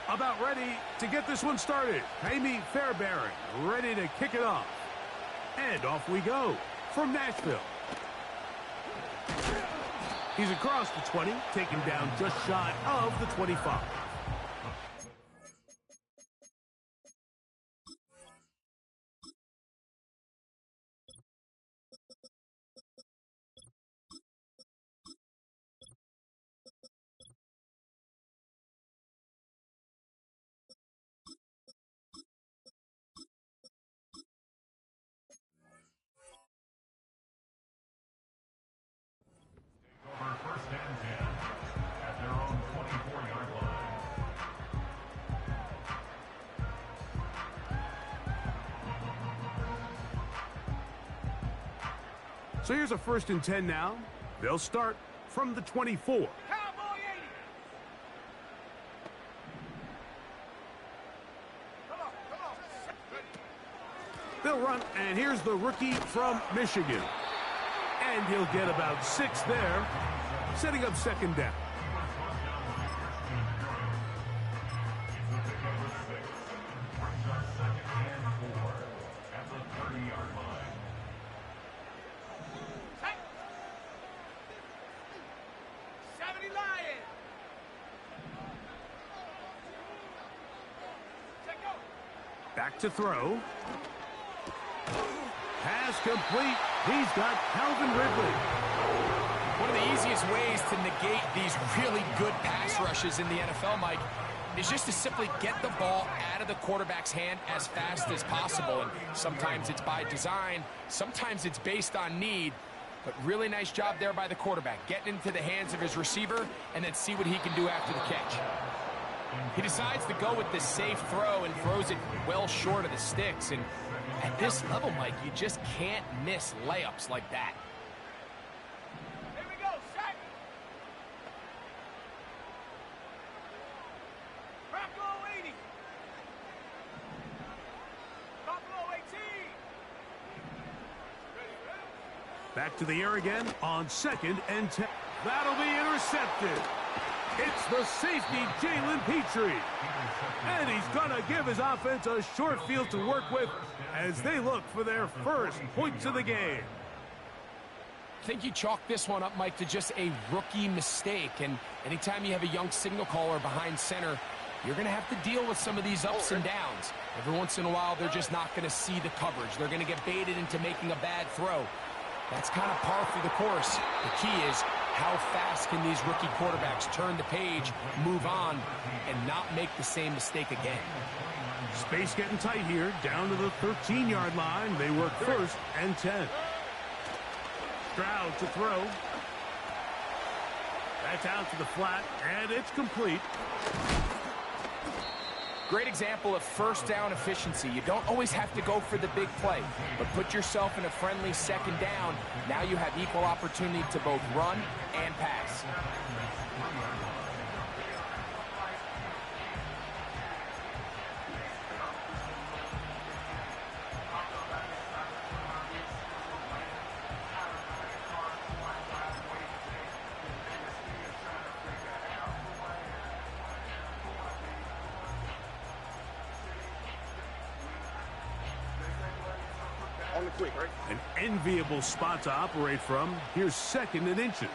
About ready to get this one started. Amy Fairbairn ready to kick it off. And off we go from Nashville. He's across the 20, taken down just shy of the 25. First and 10 at their own 24-yard line. So here's a 1st and 10 now. They'll start from the 24. They'll run, and here's the rookie from Michigan. And he'll get about 6 there, setting up 2nd down. Back to throw. Pass complete. He's got Calvin Ridley. One of the easiest ways to negate these really good pass rushes in the NFL, Mike, is just to simply get the ball out of the quarterback's hand as fast as possible. And sometimes it's by design, sometimes it's based on need. But really nice job there by the quarterback, getting into the hands of his receiver and then see what he can do after the catch. He decides to go with this safe throw and throws it well short of the sticks. And at this level, Mike, you just can't miss layups like that. Here we go, set. Buffalo 80. Buffalo 18. Back to the air again on 2nd and 10. That'll be intercepted. It's the safety, Jalen Petrie. And he's going to give his offense a short field to work with as they look for their first points of the game. I think you chalk this one up, Mike, to just a rookie mistake. And anytime you have a young signal caller behind center, you're going to have to deal with some of these ups and downs. Every once in a while, they're just not going to see the coverage. They're going to get baited into making a bad throw. That's kind of par for the course. The key is, how fast can these rookie quarterbacks turn the page, move on, and not make the same mistake again? Space getting tight here, down to the 13-yard line. They work 1st and 10. Stroud to throw. That's out to the flat, and it's complete. Great example of 1st down efficiency. You don't always have to go for the big play, but put yourself in a friendly 2nd down. Now you have equal opportunity to both run and pass. An enviable spot to operate from. Here's 2nd and inches.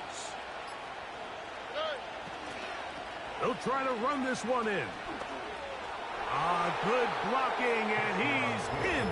They'll try to run this one in. Good blocking, and he's in.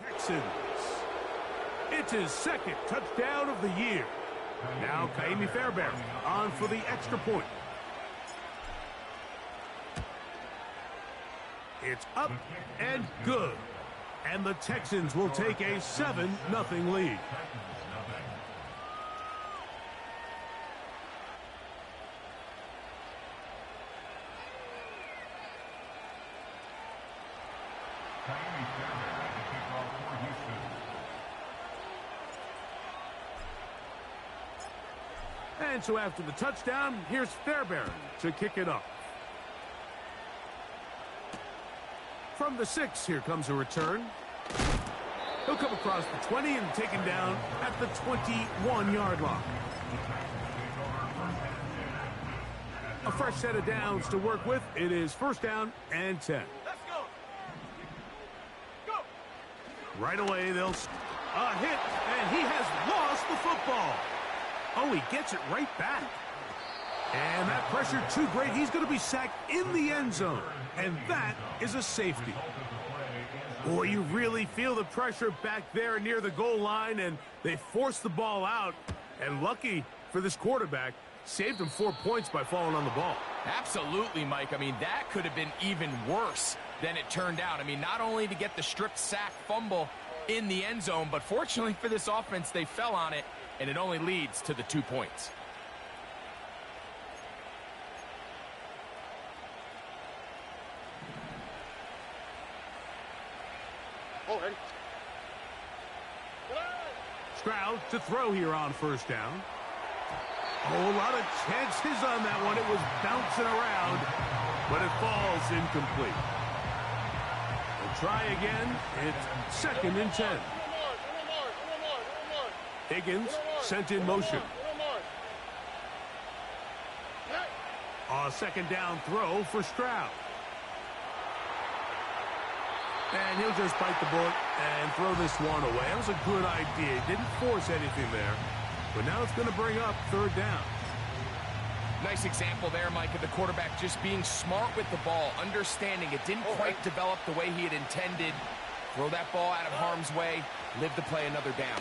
Texans. It's his 2nd touchdown of the year. Now Amy Fairbairn on for the extra point. It's up and good. And the Texans will take a 7-0 lead. And so after the touchdown, here's Fairbairn to kick it off. From the 6, here comes a return. He'll come across the 20 and taken down at the 21-yard line. A fresh set of downs to work with. It is 1st down and 10. Let's go. Go. Right away, they'll a hit, and he has lost the football. Oh, he gets it right back. And that pressure too great. He's going to be sacked in the end zone. And that is a safety. Boy, you really feel the pressure back there near the goal line, and they force the ball out. And lucky for this quarterback, saved him 4 points by falling on the ball. Absolutely, Mike. I mean, that could have been even worse than it turned out. I mean, not only to get the strip sack fumble in the end zone, but fortunately for this offense, they fell on it, and it only leads to the 2 points. Stroud to throw here on 1st down. Oh, a lot of chances on that one. It was bouncing around, but it falls incomplete. We'll try again. It's 2nd and 10. Higgins sent in motion. A 2nd down throw for Stroud. And he'll just bite the bullet and throw this one away. That was a good idea. He didn't force anything there. But now it's going to bring up 3rd down. Nice example there, Mike, of the quarterback just being smart with the ball, understanding it didn't quite develop the way he had intended. Throw that ball out of harm's way, live to play another down.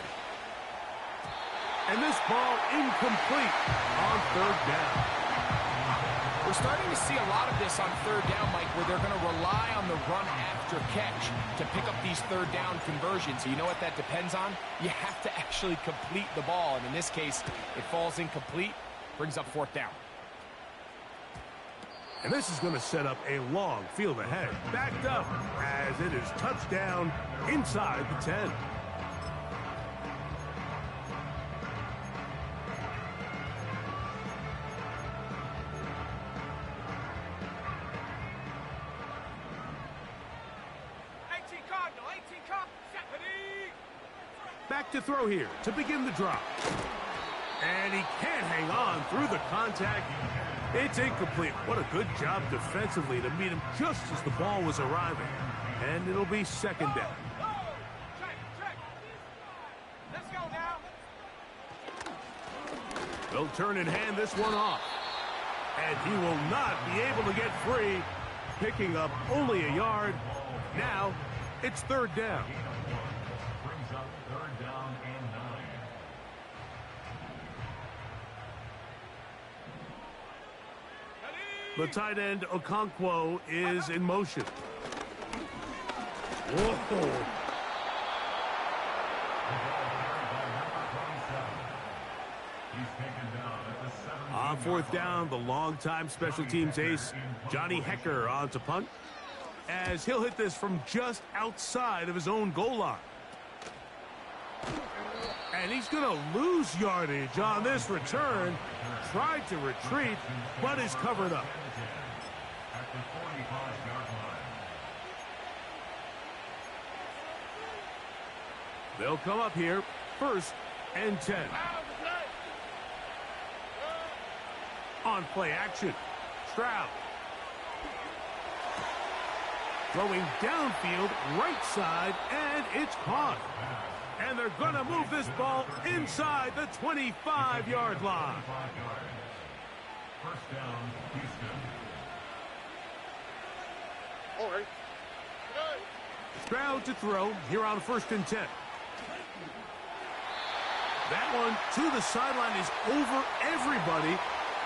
And this ball incomplete on 3rd down. We're starting to see a lot of this on 3rd down, Mike, where they're going to rely on the run after catch to pick up these 3rd down conversions. You know what that depends on? You have to actually complete the ball, and in this case, it falls incomplete, brings up 4th down. And this is going to set up a long field ahead. Backed up as it is touchdown inside the 10. Back to throw here to begin the drop. And he can't hang on through the contact. It's incomplete. What a good job defensively to meet him just as the ball was arriving. And it'll be 2nd down. Let's go now. They'll turn and hand this one off. And he will not be able to get free, picking up only a yard. Now it's 3rd down. Brings up 3rd down and 9. The tight end, Okonkwo, is in motion. Whoa. On 4th down, the longtime special teams ace, Johnny Hecker, on to punt, as he'll hit this from just outside of his own goal line. And he's going to lose yardage on this return. Tried to retreat, but is covered up. They'll come up here, 1st and 10. On play action, Stroud. Throwing downfield, right side, and it's caught. And they're going to move this ball inside the 25-yard line. 1st down, Houston. All right. Stroud to throw here on 1st and 10. That one to the sideline is over everybody.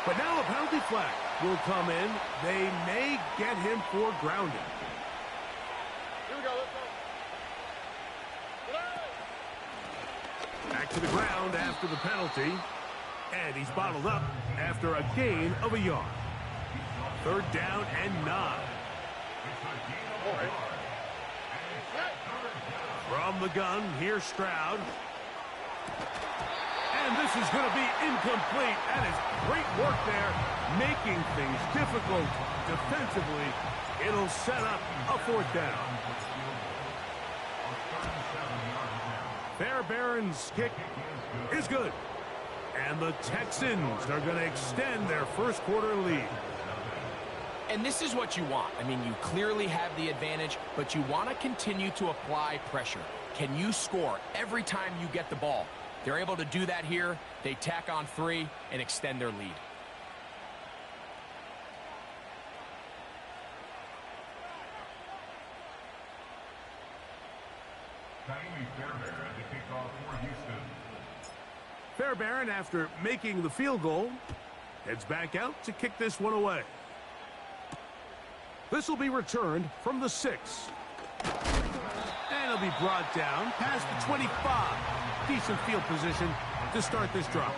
But now a penalty flag will come in. They may get him for grounding. Here we go. Let's go. Back to the ground after the penalty. And he's bottled up after a gain of a yard. 3rd down and 9. All right. From the gun, here's Stroud. And this is going to be incomplete. That is great work there, making things difficult defensively. It'll set up a 4th down. Fairbairn's kick is good. And the Texans are going to extend their first quarter lead. And this is what you want. I mean, you clearly have the advantage, but you want to continue to apply pressure. Can you score every time you get the ball? They're able to do that here. They tack on 3 and extend their lead. Fairbairn, after making the field goal, heads back out to kick this one away. This will be returned from the 6. And it'll be brought down past the 25. Decent field position to start this drive.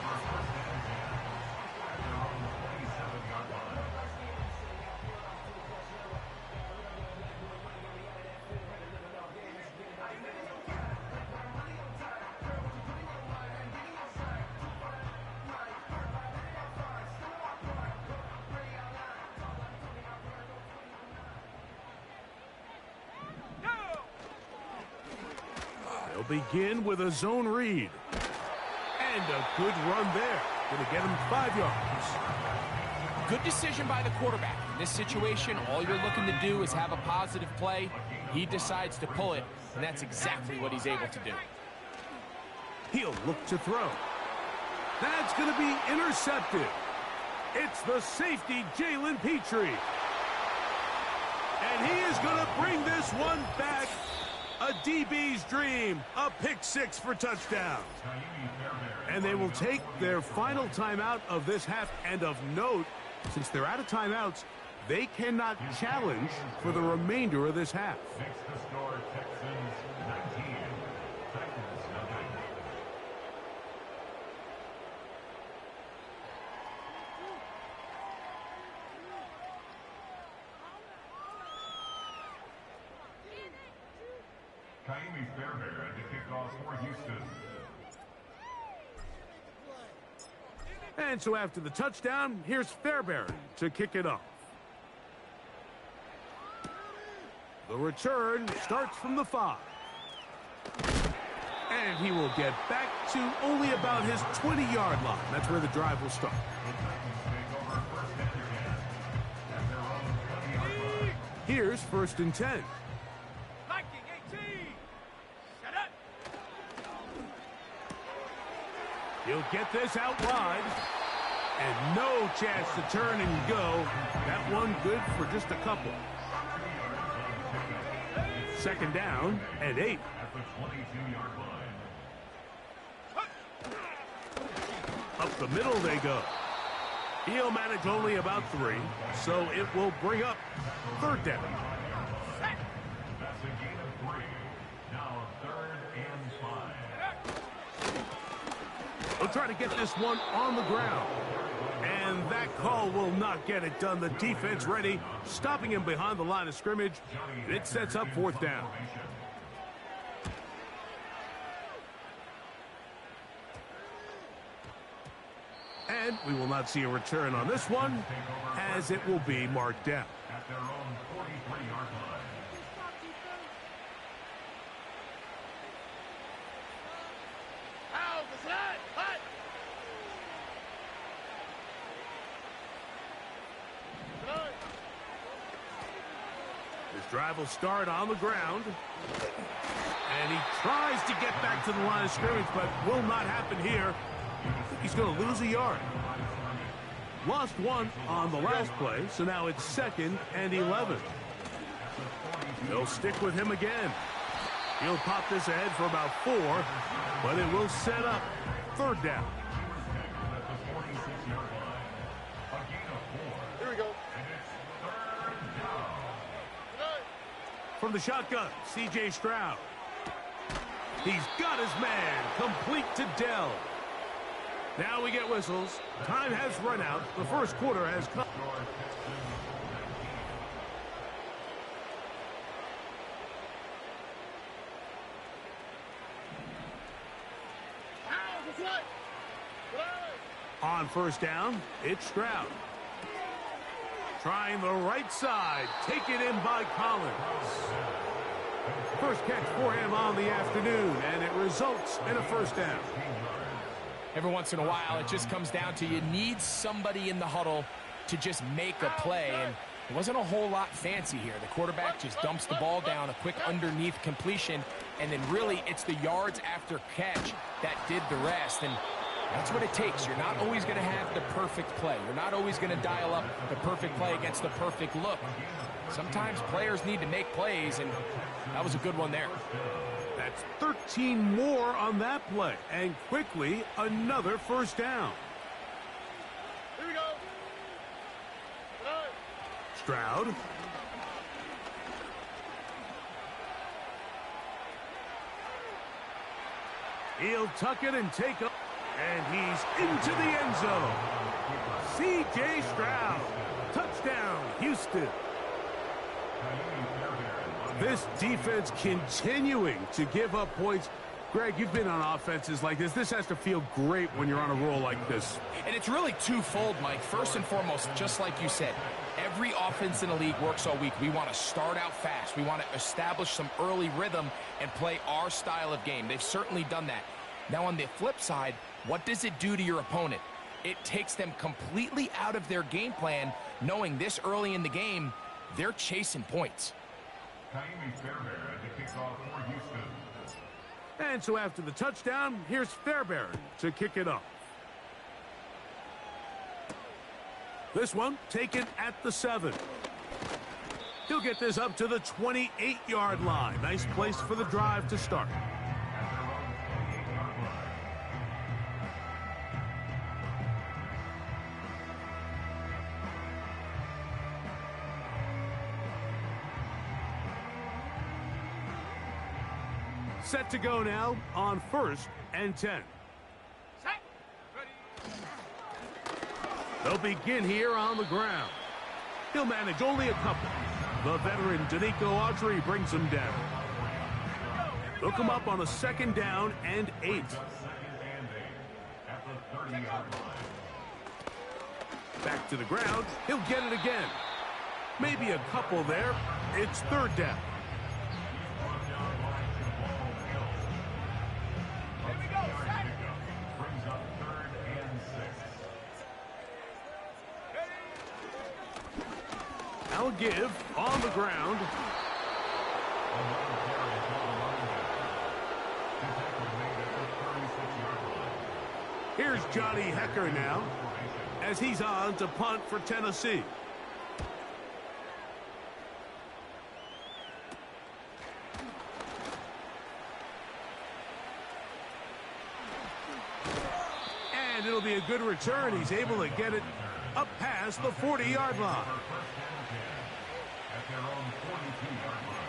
Begin with a zone read. And a good run there. Going to get him 5 yards. Good decision by the quarterback. In this situation, all you're looking to do is have a positive play. He decides to pull it, and that's exactly what he's able to do. He'll look to throw. That's going to be intercepted. It's the safety, Jalen Petrie. And he is going to bring this one back. A DB's dream, a pick 6 for touchdown. And they will take their final timeout of this half. And of note, since they're out of timeouts, they cannot challenge for the remainder of this half. Fairbairn to kick off for Houston. And so after the touchdown, here's Fairbairn to kick it off. The return starts from the 5. And he will get back to only about his 20-yard line. That's where the drive will start. Here's 1st and 10. He'll get this out wide. And no chance to turn and go. That one good for just a couple. 2nd down and 8. At the 22-yard line. Up the middle they go. He'll manage only about 3, so it will bring up 3rd down. That's a gain of 3. Now 3rd and 5. They'll try to get this one on the ground. And that call will not get it done. The defense ready, stopping him behind the line of scrimmage. And it sets up 4th down. And we will not see a return on this one, as it will be marked down. At their own 43-yard line. His drive will start on the ground. And he tries to get back to the line of scrimmage, but will not happen here. He's going to lose a yard. Lost 1 on the last play, so now it's 2nd and 11. They'll stick with him again. He'll pop this ahead for about 4, but it will set up 3rd down. Here we go. From the shotgun, C.J. Stroud. He's got his man, complete to Dell. Now we get whistles. Time has run out. The first quarter has come. On first down, it's Stroud. Trying the right side. Taken in by Collins. First catch for him on the afternoon, and it results in a first down. Every once in a while, it just comes down to you need somebody in the huddle to just make a play, and it wasn't a whole lot fancy here. The quarterback just dumps the ball down, a quick underneath completion, and then really it's the yards after catch that did the rest, and that's what it takes. You're not always going to have the perfect play. You're not always going to dial up the perfect play against the perfect look. Sometimes players need to make plays, and that was a good one there. That's 13 more on that play, and quickly another first down. Here we go. Stroud. He'll tuck it and take up, and he's into the end zone. C.J. Stroud. Touchdown, Houston. This defense continuing to give up points. Greg, you've been on offenses like this. This has to feel great when you're on a roll like this. And it's really twofold, Mike. First and foremost, just like you said, every offense in the league works all week. We want to start out fast. We want to establish some early rhythm and play our style of game. They've certainly done that. Now, on the flip side, what does it do to your opponent? It takes them completely out of their game plan, knowing this early in the game, they're chasing points. And so after the touchdown, here's Fairbairn to kick it off. This one taken at the 7. He'll get this up to the 28-yard line. Nice place for the drive to start. Set to go now on 1st and 10. They'll begin here on the ground. He'll manage only a couple. The veteran Danico Autry brings him down. They'll come up on a 2nd down and 8. Back to the ground. He'll get it again. Maybe a couple there. It's 3rd down. I'll give on the ground. Here's Johnny Hecker now as he's on to punt for Tennessee. And it'll be a good return. He's able to get it up past the 40-yard line. At their own 42-yard line.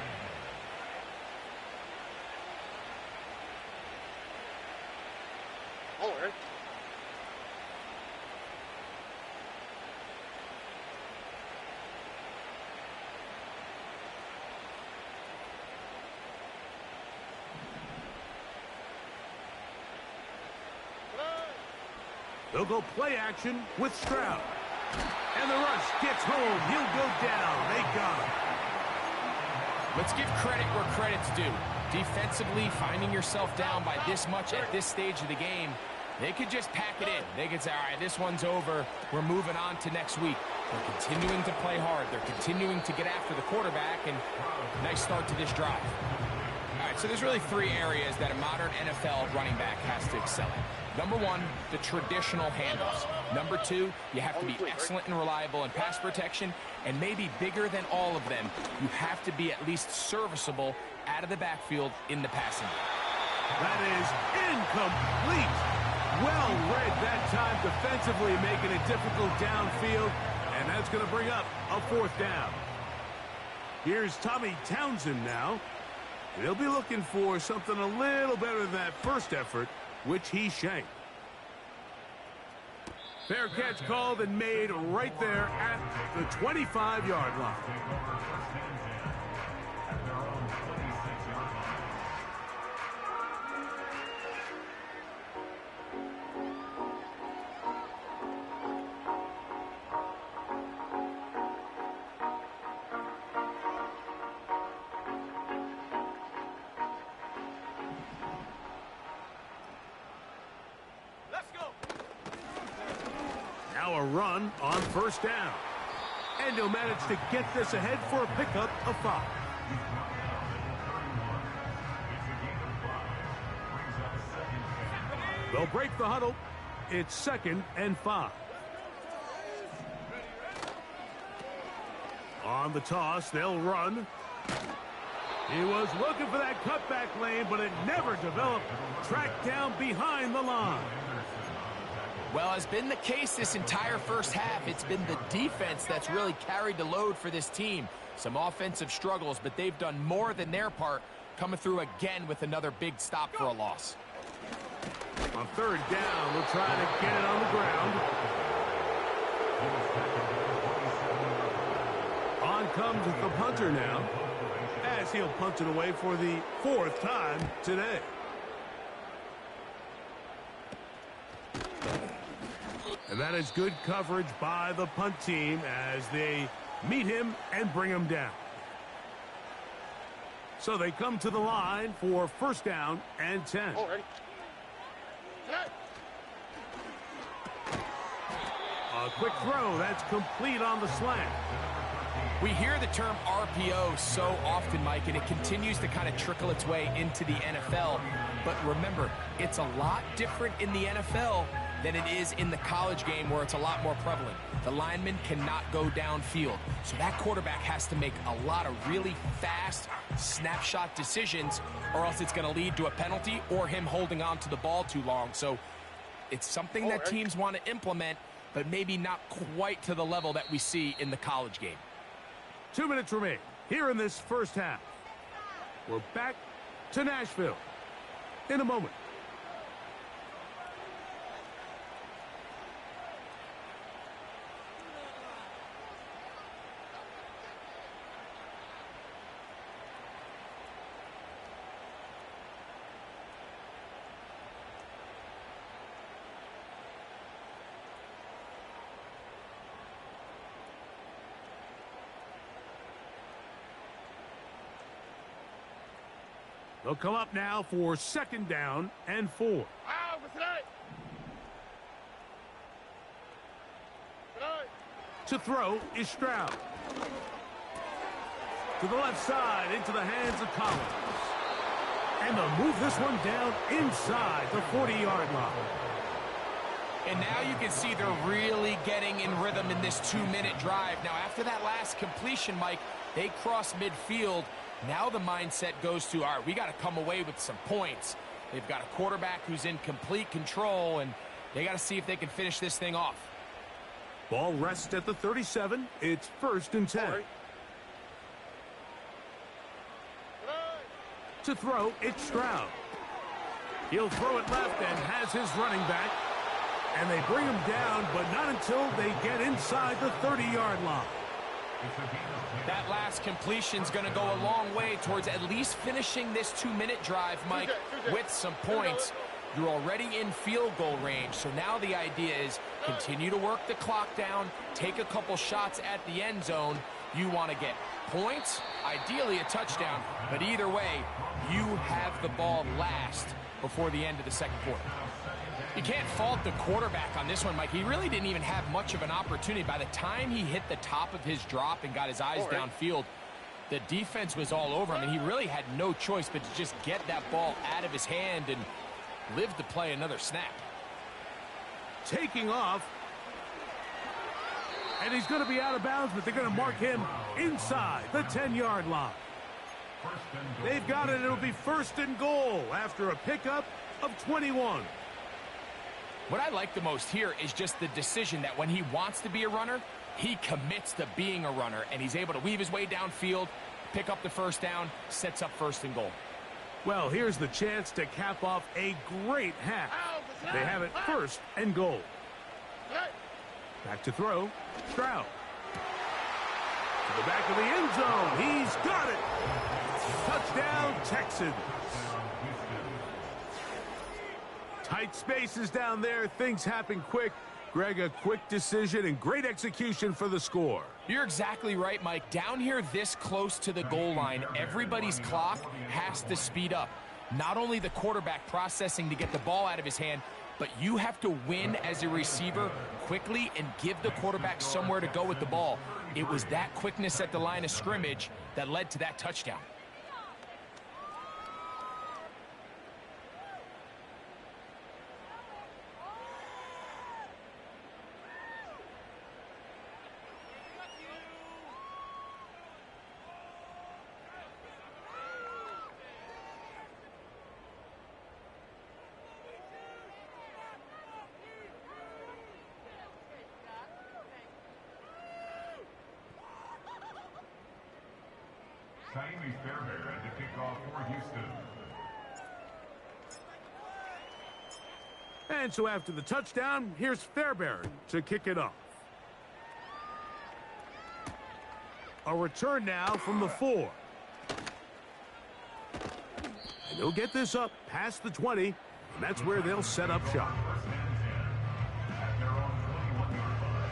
All right. They'll go play action with Stroud. And the rush gets home. He'll go down. They got him. Let's give credit where credit's due. Defensively, finding yourself down by this much at this stage of the game, they could just pack it in. They could say, all right, this one's over. We're moving on to next week. They're continuing to play hard. They're continuing to get after the quarterback, and nice start to this drive. All right, so there's really 3 areas that a modern NFL running back has to excel at. Number 1, the traditional handoffs. Number 2, you have to be excellent and reliable in pass protection, and maybe bigger than all of them, you have to be at least serviceable out of the backfield in the passing game. That is incomplete. Well read that time defensively, making it difficult downfield, and that's going to bring up a 4th down. Here's Tommy Townsend now. He'll be looking for something a little better than that first effort, which he shanked. Fair catch called and made right there at the 25-yard line. Now a run on first down. And he'll manage to get this ahead for a pickup of 5. They'll break the huddle. It's 2nd and 5. On the toss, they'll run. He was looking for that cutback lane, but it never developed. Tracked down behind the line. Well, as been the case this entire first half, it's been the defense that's really carried the load for this team. Some offensive struggles, but they've done more than their part, coming through again with another big stop for a loss. On 3rd down, we'll try to get it on the ground. On comes the punter now, as he'll punt it away for the 4th time today. And that is good coverage by the punt team as they meet him and bring him down. So they come to the line for 1st down and 10. A quick throw. That's complete on the slant. We hear the term RPO so often, Mike, and it continues to kind of trickle its way into the NFL. But remember, it's a lot different in the NFL than it is in the college game where it's a lot more prevalent. The lineman cannot go downfield. So that quarterback has to make a lot of really fast snapshot decisions or else it's going to lead to a penalty or him holding on to the ball too long. So it's something that teams want to implement, but maybe not quite to the level that we see in the college game. 2 minutes remain here in this first half. We're back to Nashville in a moment. They'll come up now for 2nd down and 4. To throw is Stroud. To the left side, into the hands of Collins. And they'll move this one down inside the 40-yard line. And now you can see they're really getting in rhythm in this 2-minute drive. Now, after that last completion, Mike, they cross midfield. Now the mindset goes to, all right, we got to come away with some points. They've got a quarterback who's in complete control, and they got to see if they can finish this thing off. Ball rests at the 37. It's 1st and 10. To throw, it's Stroud. He'll throw it left and has his running back. And they bring him down, but not until they get inside the 30-yard line. That last completion's going to go a long way towards at least finishing this 2-minute drive, Mike, with some points. You're already in field goal range, so now the idea is continue to work the clock down, take a couple shots at the end zone. You want to get points, ideally a touchdown, but either way, you have the ball last before the end of the 2nd quarter. You can't fault the quarterback on this one, Mike. He really didn't even have much of an opportunity. By the time he hit the top of his drop and got his eyes downfield, the defense was all over him, and he really had no choice but to just get that ball out of his hand and live to play another snap. Taking off. And he's going to be out of bounds, but they're going to mark him inside the 10-yard line. They've got it. It'll be 1st and goal after a pickup of 21. What I like the most here is just the decision that when he wants to be a runner, He commits to being a runner, and he's able to weave his way downfield, pick up the first down, sets up 1st and goal. Well, here's the chance to cap off a great half. They have it 1st and goal. Back to throw. Stroud. To the back of the end zone. He's got it. Touchdown, Texans. Tight spaces down there. Things happen quick. Greg, a quick decision and great execution for the score. You're exactly right, Mike. Down here this close to the goal line, everybody's clock has to speed up. Not only the quarterback processing to get the ball out of his hand, but you have to win as a receiver quickly and give the quarterback somewhere to go with the ball. It was that quickness at the line of scrimmage that led to that touchdown. Fairbairn to kick off for Houston. And so after the touchdown, here's Fairbairn to kick it off. A return now from the 4. And they'll get this up past the 20, and that's where they'll set up shop. At their own 21-yard line.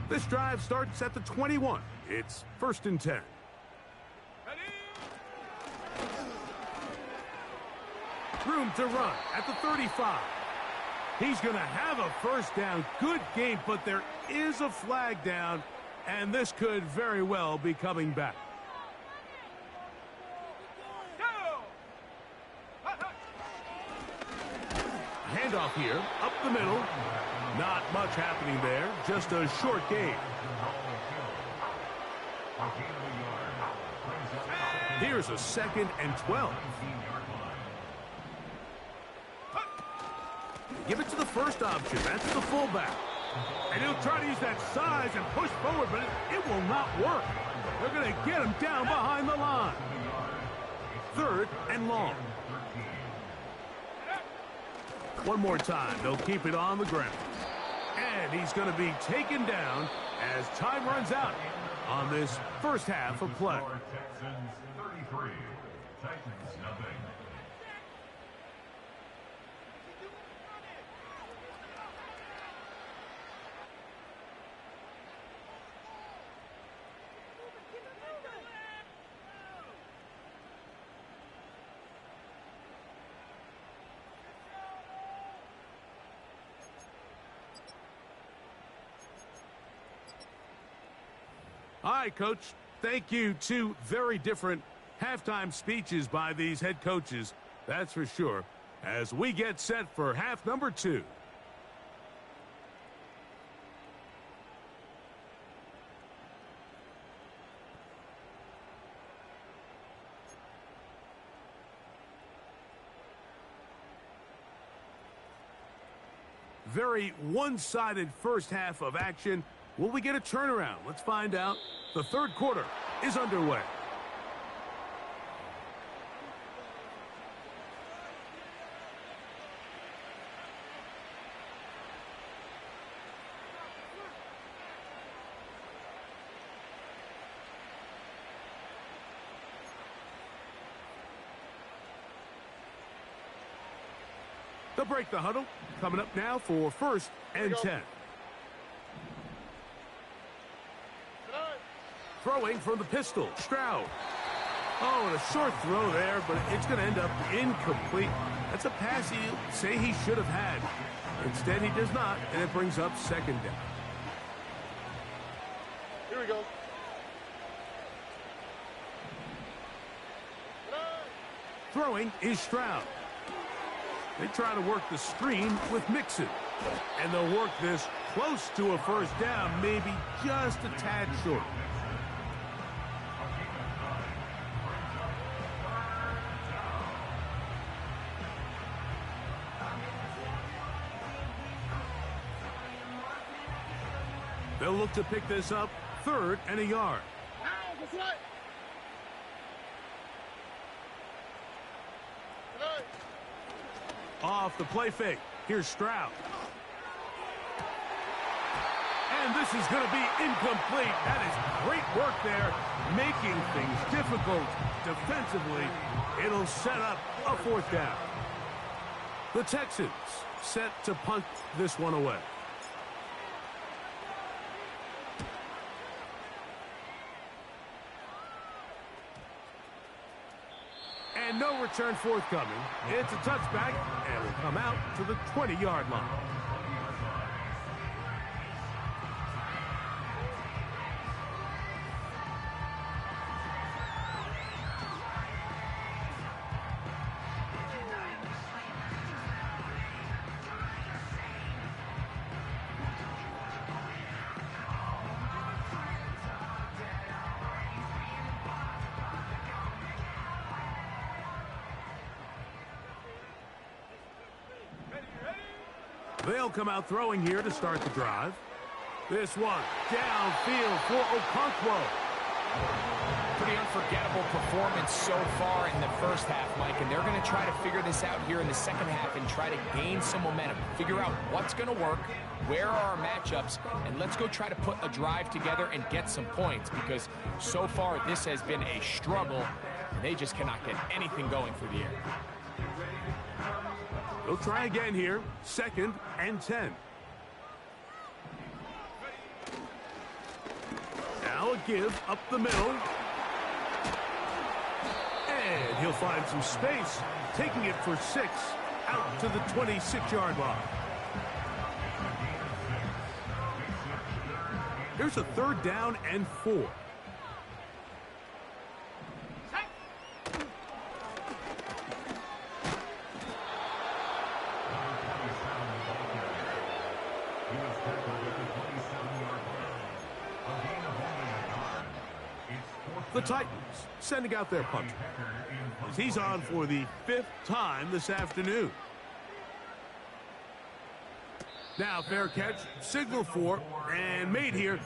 This drive starts at the 21. It's 1st and 10. Room to run at the 35. He's going to have a 1st down. Good game, but there is a flag down, and this could very well be coming back. Handoff here, up the middle. Not much happening there, just a short game. Here's a 2nd and 12. Give it to the first option. That's the fullback. And he'll try to use that size and push forward, but it will not work. They're going to get him down behind the line. 3rd and long. One more time. They'll keep it on the ground. And he's going to be taken down as time runs out on this first half of play. Texans 33, Titans nothing. All right, Coach. Thank you. 2 very different halftime speeches by these head coaches. That's for sure. As we get set for half number 2. Very one-sided first half of action. Will we get a turnaround? Let's find out. The 3rd quarter is underway. They'll break the huddle. Coming up now for 1st and 10. Throwing from the pistol, Stroud. Oh, and a short throw there, but it's going to end up incomplete. That's a pass he'll say he should have had. Instead, he does not, and it brings up 2nd down. Here we go. Throwing is Stroud. They try to work the screen with Mixon. And they'll work this close to a 1st down, maybe just a tad short. They'll look to pick this up, 3rd and a yard. Off the play fake. Here's Stroud. And this is going to be incomplete. That is great work there, making things difficult defensively. It'll set up a 4th down. The Texans set to punt this one away. And no return forthcoming. It's a touchback, and will come out to the 20-yard line. They'll come out throwing here to start the drive. This one downfield for Okonkwo. Pretty unforgettable performance so far in the first half, Mike, and they're going to try to figure this out here in the second half and try to gain some momentum, figure out what's going to work, where are our matchups, and let's go try to put a drive together and get some points, because so far this has been a struggle, and they just cannot get anything going through the air. They'll try again here, 2nd and 10. Now a give up the middle. And he'll find some space, taking it for 6 out to the 26-yard line. Here's a 3rd down and 4. The Titans sending out their punter, as he's on for the 5th time this afternoon. Now fair catch, signal for, and made here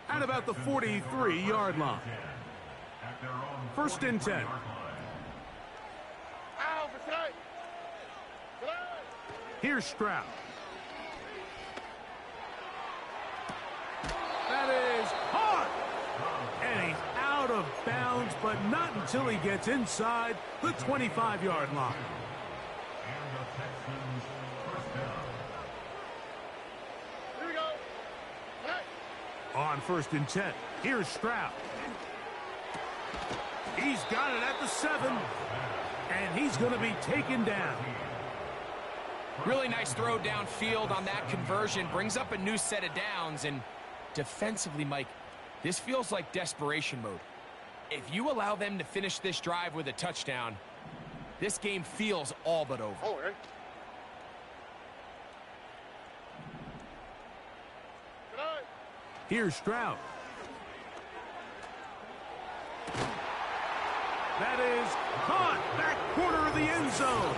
at about the 43-yard line. 1st and 10. Here's Stroud. That is hard. And he's out of bounds, but not until he gets inside the 25-yard line. And the Texans first down. Here we go. Hey. On 1st and 10, here's Stroud. He's got it at the 7, and he's going to be taken down. Really nice throw downfield on that conversion. Brings up a new set of downs, and defensively, Mike, this feels like desperation mode. If you allow them to finish this drive with a touchdown, this game feels all but over. Oh, right. Good eye. Here's Stroud. That is caught back corner of the end zone.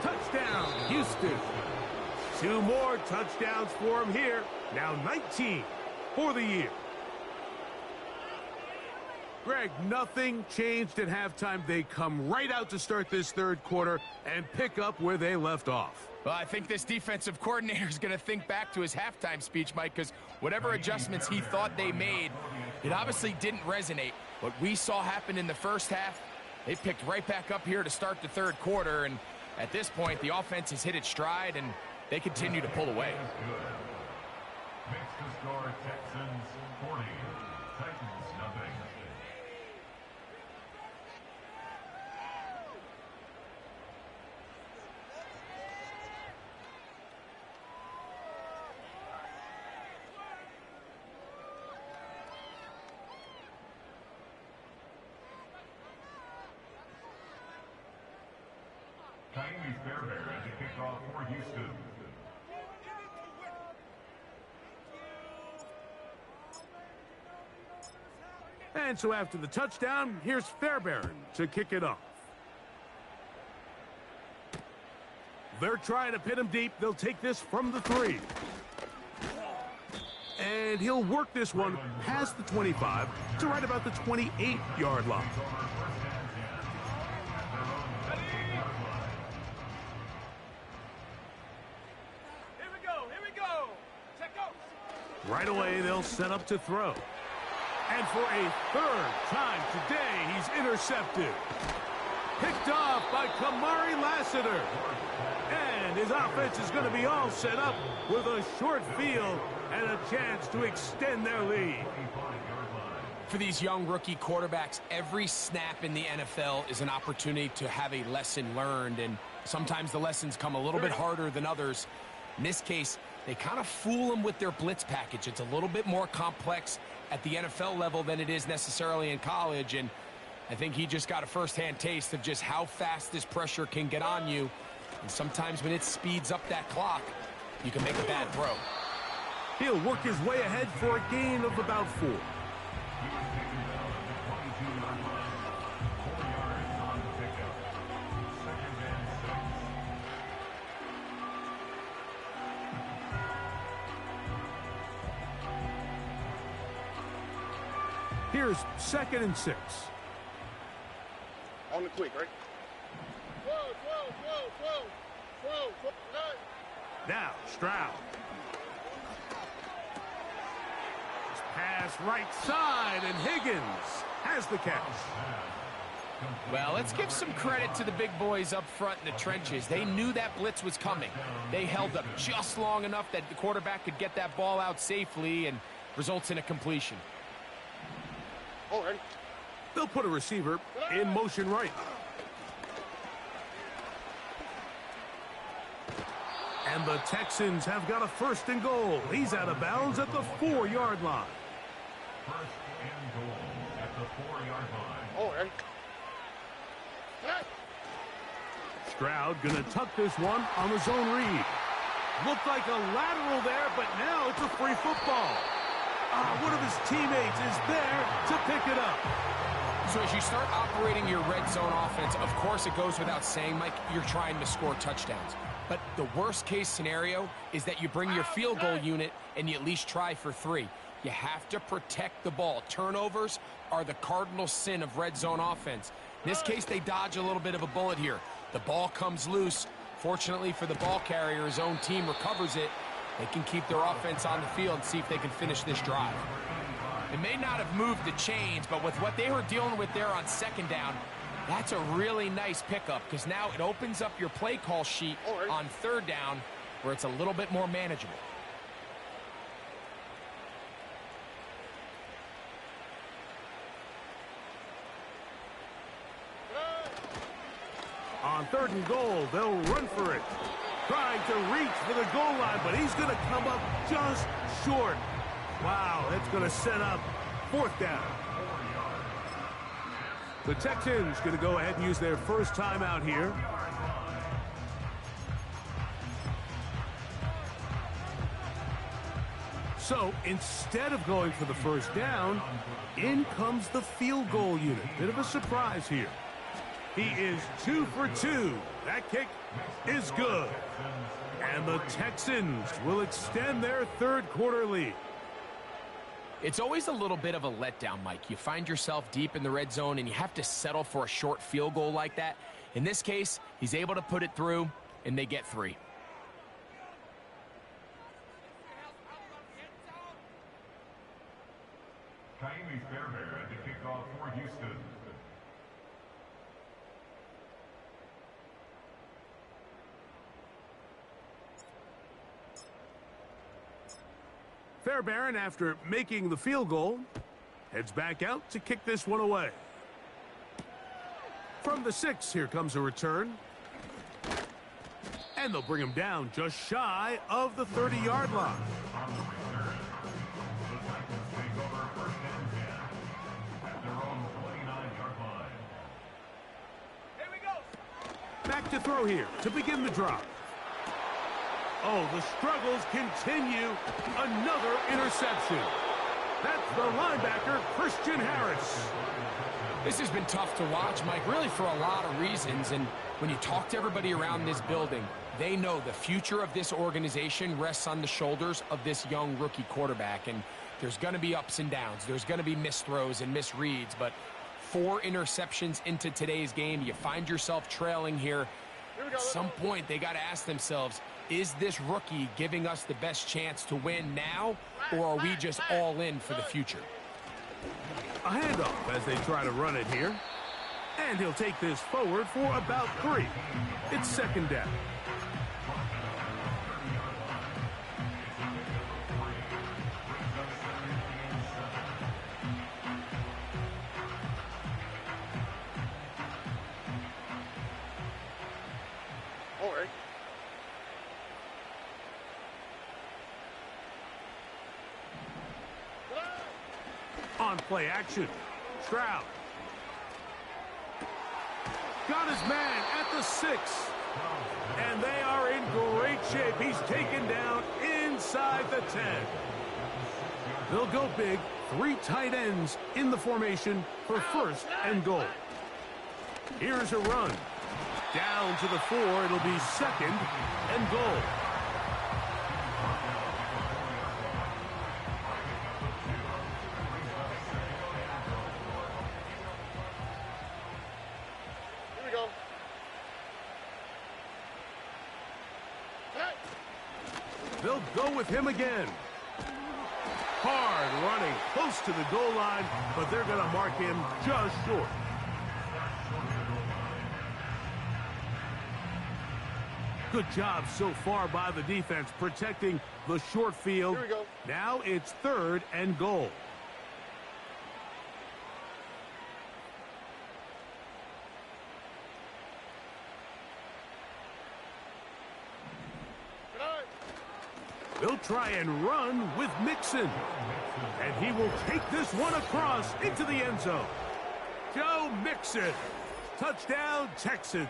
Touchdown, Houston. 2 more touchdowns for him here. Now 19 for the year. Greg, nothing changed at halftime. They come right out to start this 3rd quarter and pick up where they left off. Well, I think this defensive coordinator is going to think back to his halftime speech, Mike, because whatever adjustments he thought they made, it obviously didn't resonate. What we saw happen in the first half, they picked right back up here to start the 3rd quarter, and at this point, the offense has hit its stride, and they continue to pull away. Next to score, Texans 40, Titans nothing. Miami Fairbairn to kick off for Houston. And so after the touchdown, here's Fairbairn to kick it off. They're trying to pin him deep. They'll take this from the 3. And And he'll work this one past the 25 to right about the 28-yard line. Here we go. Check out. Right away, they'll set up to throw. And for a third time today, he's intercepted. Picked off by Kamari Lassiter. And his offense is going to be all set up with a short field and a chance to extend their lead. For these young rookie quarterbacks, every snap in the NFL is an opportunity to have a lesson learned, and sometimes the lessons come a little bit harder than others. In this case, they kind of fool them with their blitz package. It's a little bit more complex at the NFL level than it is necessarily in college, and I think he just got a first-hand taste of just how fast this pressure can get on you. And sometimes when it speeds up that clock, you can make a bad throw. He'll work his way ahead for a gain of about 4. Here's 2nd and 6. On the quick, right? Throw. Now, Stroud. Pass right side, and Higgins has the catch. Well, let's give some credit to the big boys up front in the trenches. They knew that blitz was coming. They held up just long enough that the quarterback could get that ball out safely and results in a completion. All right. They'll put a receiver in motion right. And the Texans have got a 1st and goal. He's out of bounds at the 4-yard line. 1st and goal at the 4-yard line. All right. Stroud gonna tuck this one on the zone read. Looked like a lateral there, but now it's a free football. One of his teammates is there to pick it up. So as you start operating your red zone offense, of course it goes without saying, Mike, you're trying to score touchdowns. But the worst case scenario is that you bring your field goal unit and you at least try for 3. You have to protect the ball. Turnovers are the cardinal sin of red zone offense. In this case, they dodge a little bit of a bullet here. The ball comes loose. Fortunately for the ball carrier, his own team recovers it. They can keep their offense on the field and see if they can finish this drive. It may not have moved the chains, but with what they were dealing with there on 2nd down, that's a really nice pickup because now it opens up your play call sheet on 3rd down where it's a little bit more manageable. On 3rd and goal, they'll run for it. Trying to reach for the goal line, but he's going to come up just short. Wow, that's going to set up 4th down. The Texans going to go ahead and use their first timeout here. So instead of going for the 1st down, in comes the field goal unit. Bit of a surprise here. He is 2 for 2. That kick is good. And the Texans will extend their 3rd quarter lead. It's always a little bit of a letdown, Mike. You find yourself deep in the red zone and you have to settle for a short field goal like that. In this case, he's able to put it through and they get 3. Kaimi Fairbairn to kick off for Houston. Fairbairn, after making the field goal, heads back out to kick this one away. From the 6, here comes a return. And they'll bring him down just shy of the 30-yard line. On the return, the Titans take over 1st and 10 at their own 29-yard line. Here we go. Back to throw here to begin the drive. Oh, the struggles continue. Another interception. That's the linebacker, Christian Harris. This has been tough to watch, Mike, really for a lot of reasons. And when you talk to everybody around this building, they know the future of this organization rests on the shoulders of this young rookie quarterback. And there's going to be ups and downs. There's going to be missed throws and misreads, but 4 interceptions into today's game. You find yourself trailing here. At some point, they got to ask themselves, is this rookie giving us the best chance to win now, or are we just all in for the future? A handoff as they try to run it here. And he'll take this forward for about 3. It's second down. All right. On play action. Stroud. Got his man at the 6. And they are in great shape. He's taken down inside the 10. They'll go big. 3 tight ends in the formation for first and goal. Here's a run. Down to the 4. It'll be second and goal. Here we go. Hey. They'll go with him again. Hard running close to the goal line, but they're going to mark him just short. Good job so far by the defense protecting the short field. Here we go. Now it's third and goal. Good eye. They'll try and run with Mixon. And he will take this one across into the end zone. Joe Mixon. Touchdown, Texans.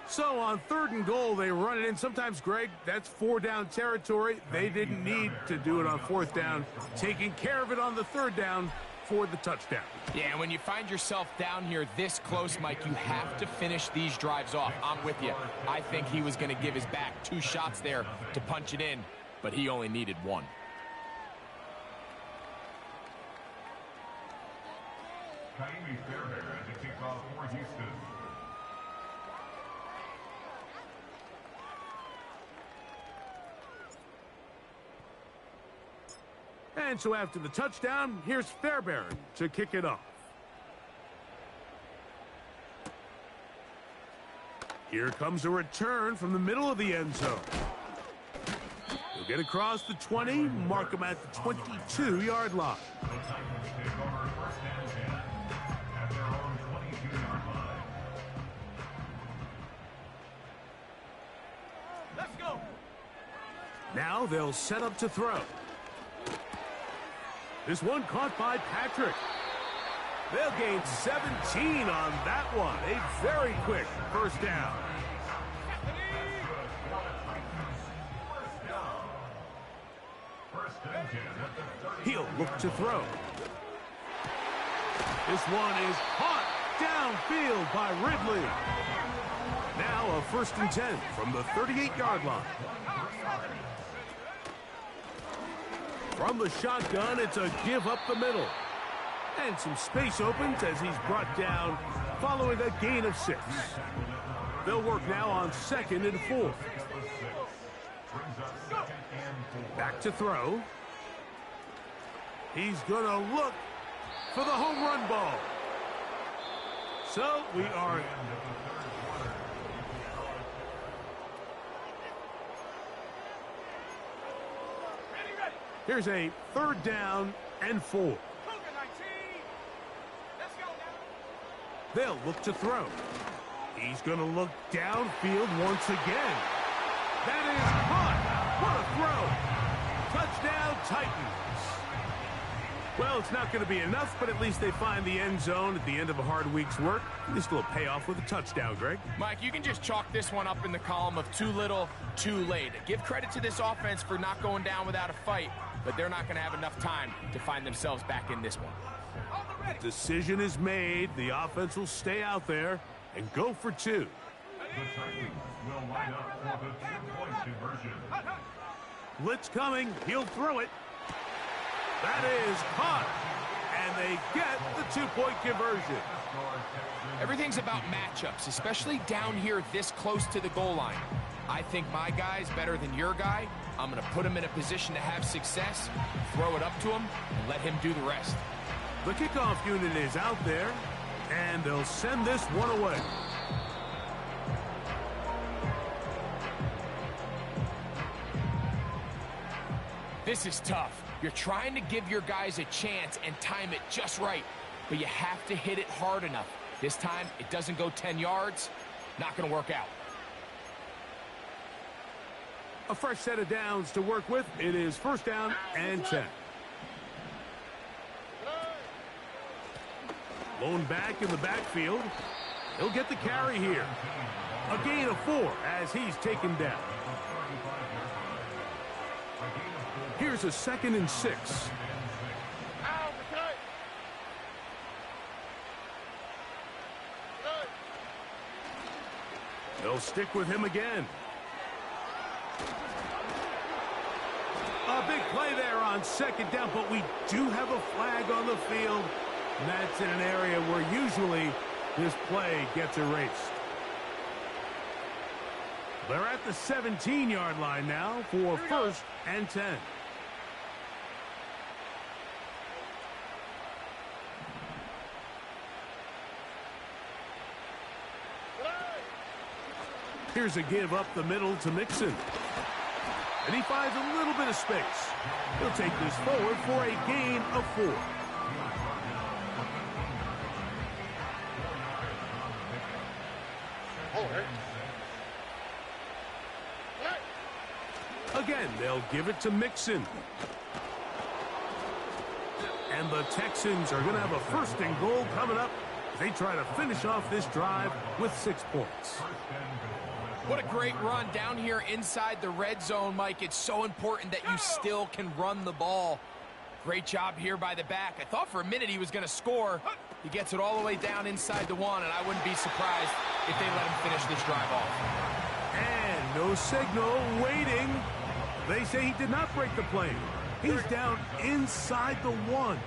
So on third and goal, they run it in. Sometimes, Greg, that's 4-down territory. They didn't need to do it on 4th down. Taking care of it on the 3rd down for the touchdown. Yeah, when you find yourself down here this close, Mike, you have to finish these drives off. I'm with you. I think he was going to give his back 2 shots there to punch it in, but he only needed 1. Kaimi Fairbairn as it kicks off for Houston. And so after the touchdown, here's Fairbairn to kick it off. Here comes a return from the middle of the end zone. He'll get across the 20, mark him at the 22-yard line. The Titans take over first and 10 at their own 22-yard line. Let's go. Now they'll set up to throw. This one caught by Patrick. They'll gain 17 on that one. A very quick first down. First and 10 at the 30. He'll look to throw. This one is caught downfield by Ridley. Now a first and 10 from the 38-yard line. From the shotgun, it's a give up the middle. And some space opens as he's brought down following a gain of 6. They'll work now on 2nd and 4. Back to throw. He's going to look for the home run ball. So we are... Here's a 3rd down and 4. They'll look to throw. He's going to look downfield once again. That is caught. What a throw. Touchdown, Titans. Well, it's not going to be enough, but at least they find the end zone at the end of a hard week's work. This will pay off with a touchdown, Greg. Mike, you can just chalk this one up in the column of too little, too late. Give credit to this offense for not going down without a fight, but they're not going to have enough time to find themselves back in this one. Decision is made. The offense will stay out there and go for 2. The Titans will line up for the 2-point conversion. Blitz coming. He'll throw it. That is caught. And they get the two-point conversion. Everything's about matchups, especially down here this close to the goal line. I think my guy's better than your guy. I'm going to put him in a position to have success, throw it up to him, and let him do the rest. The kickoff unit is out there, and they'll send this one away. This is tough. You're trying to give your guys a chance and time it just right, but you have to hit it hard enough. This time, it doesn't go 10 yards. Not going to work out. A fresh set of downs to work with. It is first down and 10. Lone back in the backfield. He'll get the carry here. A gain of 4 as he's taken down. Here's a 2nd and 6. They'll stick with him again. A big play there on 2nd down, but we do have a flag on the field. And that's in an area where usually this play gets erased. They're at the 17-yard line now for first and 10. Here's a give up the middle to Mixon. And he finds a little bit of space. He'll take this forward for a gain of 4. Again, they'll give it to Mixon. And the Texans are going to have a 1st and goal coming up. They try to finish off this drive with 6 points. What a great run down here inside the red zone, Mike. It's so important that you still can run the ball. Great job here by the back. I thought for a minute he was going to score. He gets it all the way down inside the 1, and I wouldn't be surprised if they let him finish this drive off. And no signal, waiting. They say he did not break the plane. He's down inside the 1.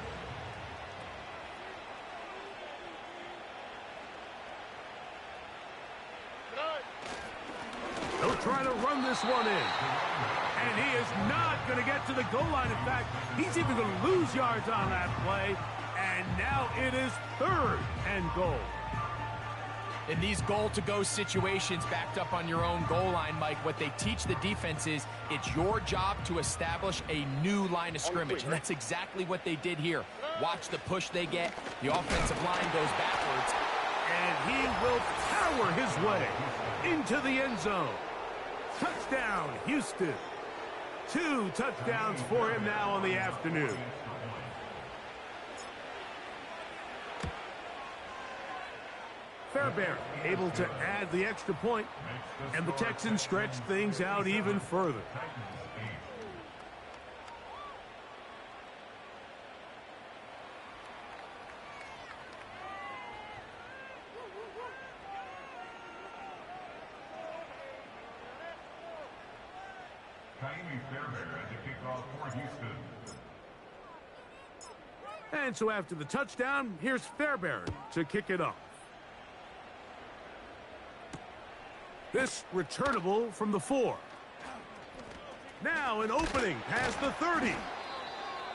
They'll try to run this one in. And he is not going to get to the goal line. In fact, he's even going to lose yards on that play. And now it is 3rd and goal. In these goal-to-go situations backed up on your own goal line, Mike, what they teach the defense is it's your job to establish a new line of scrimmage. And that's exactly what they did here. Watch the push they get. The offensive line goes backwards. And he will power his way into the end zone. Touchdown, Houston. 2 touchdowns for him now on the afternoon. Fairbairn able to add the extra point, and the Texans stretch things out even further. And so after the touchdown, here's Fairbairn to kick it off. This returnable from the 4. Now an opening past the 30.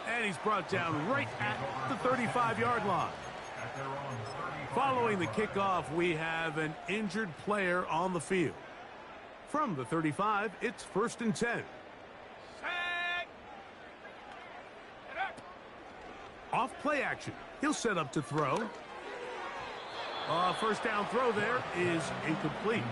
And he's brought down right at the 35-yard line. Following the kickoff, we have an injured player on the field. From the 35, it's 1st and 10. Off play action. He'll set up to throw. First down throw there is incomplete.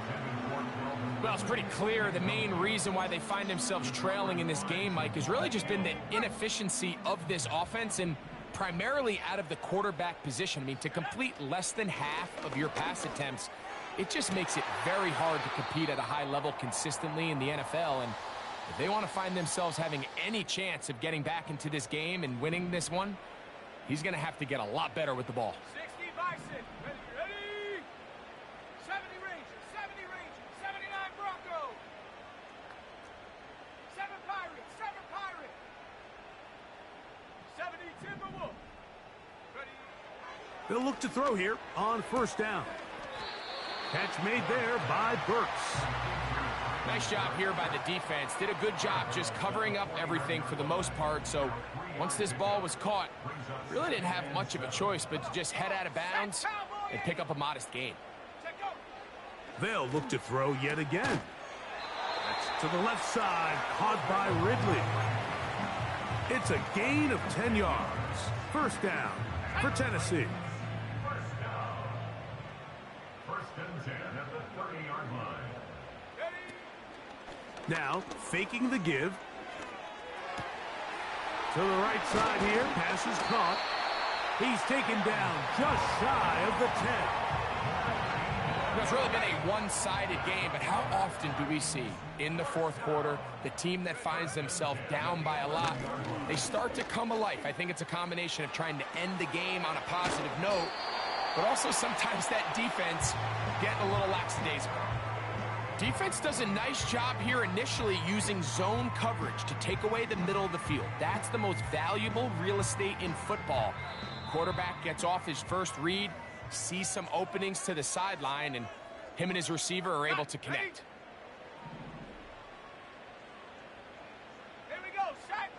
Well, it's pretty clear the main reason why they find themselves trailing in this game, Mike, has really just been the inefficiency of this offense and primarily out of the quarterback position. I mean, to complete less than half of your pass attempts, it just makes it very hard to compete at a high level consistently in the NFL. And if they want to find themselves having any chance of getting back into this game and winning this one, he's going to have to get a lot better with the ball. 60 Bison. Ready? 70 Rangers. 70 Rangers. 79 Bronco. 7 Pirates. 7 Pirates. 7 They'll look to throw here on first down. Catch made there by Burks. Nice job here by the defense. Did a good job just covering up everything for the most part. So once this ball was caught, really didn't have much of a choice but to just head out of bounds and pick up a modest gain. They'll look to throw yet again. That's to the left side, caught by Ridley. It's a gain of 10 yards. First down for Tennessee. First and 10 at the 30-yard line. Now, faking the give. To the right side here, pass is caught. He's taken down just shy of the 10. It's really been a one-sided game, but how often do we see in the fourth quarter the team that finds themselves down by a lot, they start to come alive? I think it's a combination of trying to end the game on a positive note, but also sometimes that defense getting a little lackadaisical. Defense does a nice job here initially using zone coverage to take away the middle of the field. That's the most valuable real estate in football. Quarterback gets off his first read, sees some openings to the sideline, and him and his receiver are able to connect. Here we go, set.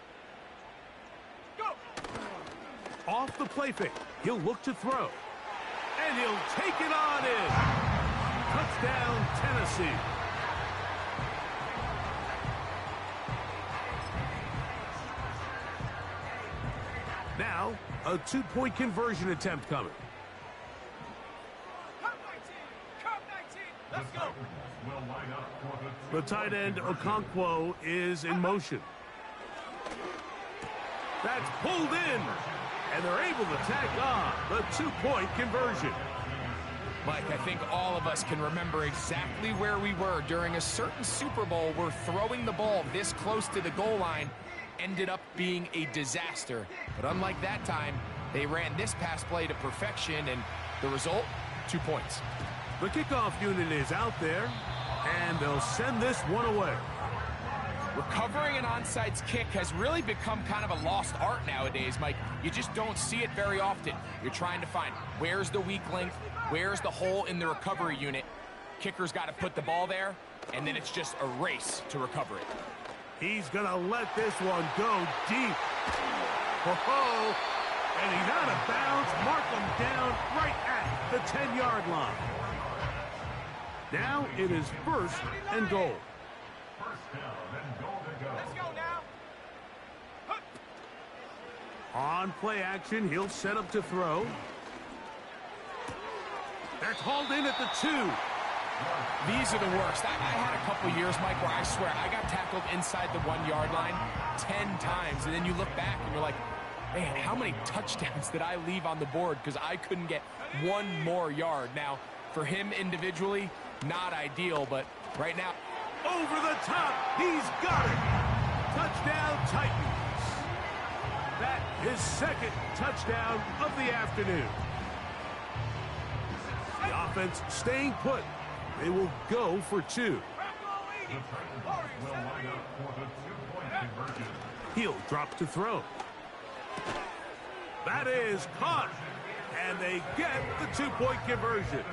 Go. Off the play fake, he'll look to throw. And he'll take it on in. Touchdown, Tennessee. Now, a two-point conversion attempt coming. Come 19. Come 19. Let's go. Will line up for the The tight end, Okonkwo, is in motion. That's pulled in. And they're able to tack on the two-point conversion. Mike, I think all of us can remember exactly where we were during a certain Super Bowl where throwing the ball this close to the goal line ended up being a disaster. But unlike that time, they ran this pass play to perfection, and the result, 2 points. The kickoff unit is out there, and they'll send this one away. Recovering an onside kick has really become kind of a lost art nowadays, Mike. You just don't see it very often. You're trying to find where's the weak link, where's the hole in the recovery unit. Kicker's got to put the ball there, and then it's just a race to recover it. He's going to let this one go deep. Oh, and he's out of bounds. Mark him down right at the 10-yard line. Now it is first and goal. first down and goal to go. Let's go now. On play action, he'll set up to throw. That's hauled in at the 2. These are the worst. I had a couple years, Mike, where I swear I got tackled inside the 1-yard line 10 times, and then you look back and you're like, man, how many touchdowns did I leave on the board because I couldn't get one more yard? Now, for him individually, not ideal, but right now, Over the top, he's got it. Touchdown, Titans. That is second touchdown of the afternoon. The offense staying put. They will go for 2. The Titans will line up for the two-point conversion. He'll drop to throw. That is caught. And they get the two-point conversion.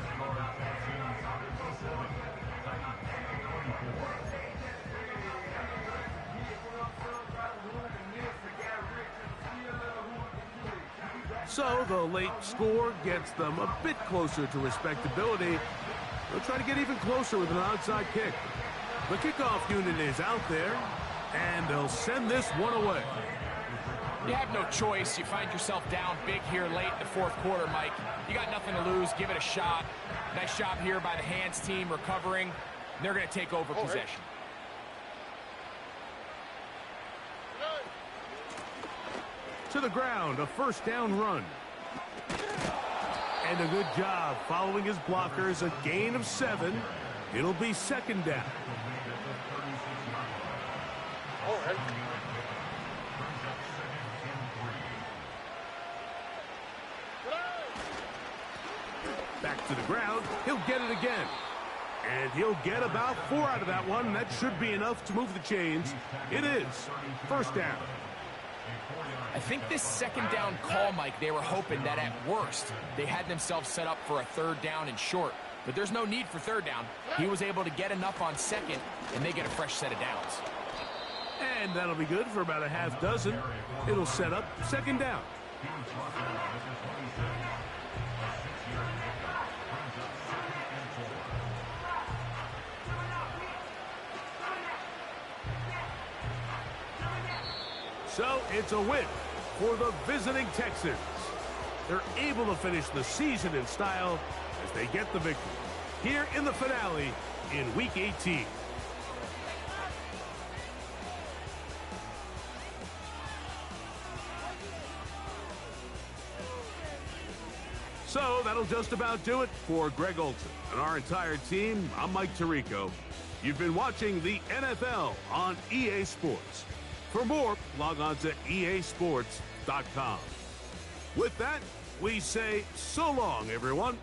So the late score gets them a bit closer to respectability. They'll try to get even closer with an onside kick. The kickoff unit is out there, and they'll send this one away. you have no choice. You find yourself down big here late in the fourth quarter, Mike. You got nothing to lose. Give it a shot. Nice job here by the hands team recovering. They're going to take over possession. To the ground, a first down run. And a good job following his blockers, a gain of 7. It'll be second down. All right. Back to the ground, he'll get it again. And he'll get about 4 out of that one. That should be enough to move the chains. It is first down. I think this second down call, Mike, they were hoping that at worst they had themselves set up for a third down and short. But there's no need for third down. He was able to get enough on second, and they get a fresh set of downs. And that'll be good for about a half dozen. It'll set up second down. So it's a win for the visiting Texans. They're able to finish the season in style as they get the victory here in the finale in Week 18. So that'll just about do it for Greg Olson and our entire team. I'm Mike Tirico. You've been watching the NFL on EA Sports. For more, log on to easports.com. With that, we say so long, everyone.